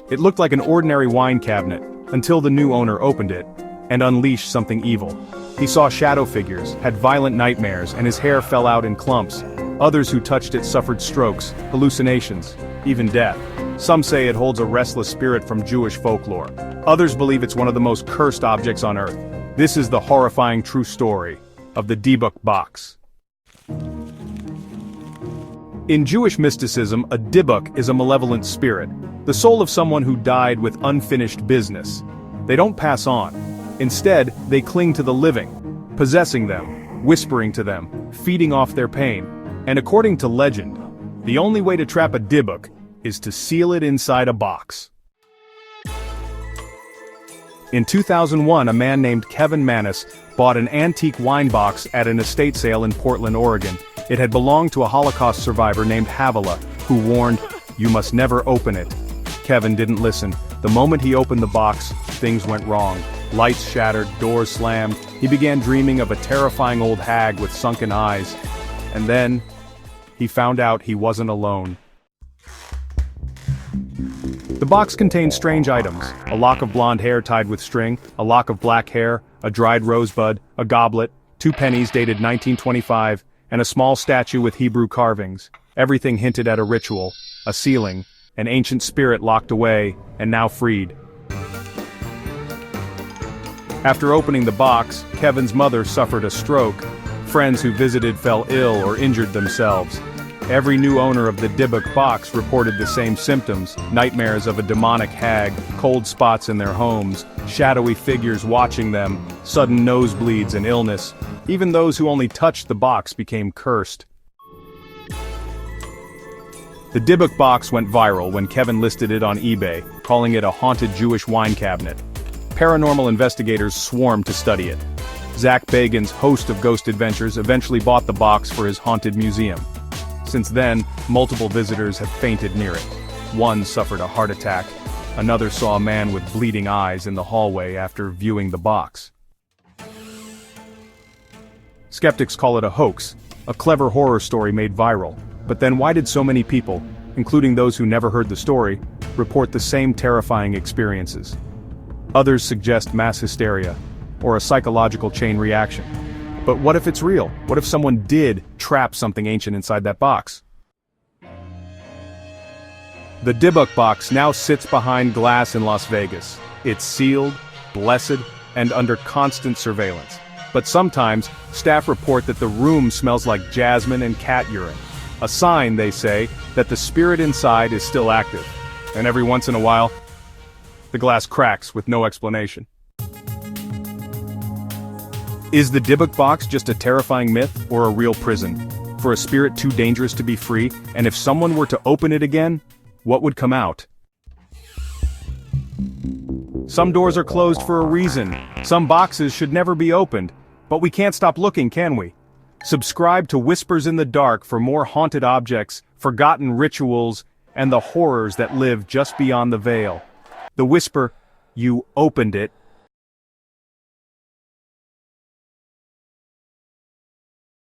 It looked like an ordinary wine cabinet, until the new owner opened it, and unleashed something evil. He saw shadow figures, had violent nightmares, and his hair fell out in clumps. Others who touched it suffered strokes, hallucinations, even death. Some say it holds a restless spirit from Jewish folklore. Others believe it's one of the most cursed objects on Earth. This is the horrifying true story of the Dybbuk Box. In Jewish mysticism, a Dybbuk is a malevolent spirit, the soul of someone who died with unfinished business. They don't pass on. Instead, they cling to the living, possessing them, whispering to them, feeding off their pain. And according to legend, the only way to trap a Dybbuk is to seal it inside a box. In 2001, a man named Kevin Manis bought an antique wine box at an estate sale in Portland, Oregon. It had belonged to a Holocaust survivor named Havila, who warned, "You must never open it." Kevin didn't listen. The moment he opened the box, things went wrong. Lights shattered, doors slammed. He began dreaming of a terrifying old hag with sunken eyes. And then, he found out he wasn't alone. The box contained strange items: a lock of blonde hair tied with string, a lock of black hair, a dried rosebud, a goblet, 2 pennies dated 1925, and a small statue with Hebrew carvings. Everything hinted at a ritual, a sealing, an ancient spirit locked away, and now freed. After opening the box, Kevin's mother suffered a stroke. Friends who visited fell ill or injured themselves. Every new owner of the Dybbuk Box reported the same symptoms: nightmares of a demonic hag, cold spots in their homes, shadowy figures watching them, sudden nosebleeds and illness. Even those who only touched the box became cursed. The Dybbuk Box went viral when Kevin listed it on eBay, calling it a haunted Jewish wine cabinet. Paranormal investigators swarmed to study it. Zach Bagans, host of Ghost Adventures, eventually bought the box for his haunted museum. Since then, multiple visitors have fainted near it. One suffered a heart attack. Another saw a man with bleeding eyes in the hallway after viewing the box. Skeptics call it a hoax, a clever horror story made viral. But then why did so many people, including those who never heard the story, report the same terrifying experiences? Others suggest mass hysteria, or a psychological chain reaction. But what if it's real? What if someone did trap something ancient inside that box? The Dybbuk Box now sits behind glass in Las Vegas. It's sealed, blessed, and under constant surveillance. But sometimes, staff report that the room smells like jasmine and cat urine. A sign, they say, that the spirit inside is still active. And every once in a while, the glass cracks with no explanation. Is the Dybbuk Box just a terrifying myth or a real prison? For a spirit too dangerous to be free, and if someone were to open it again, what would come out? Some doors are closed for a reason. Some boxes should never be opened. But we can't stop looking, can we? Subscribe to Whispers in the Dark for more haunted objects, forgotten rituals, and the horrors that live just beyond the veil. The whisper, "You opened it,"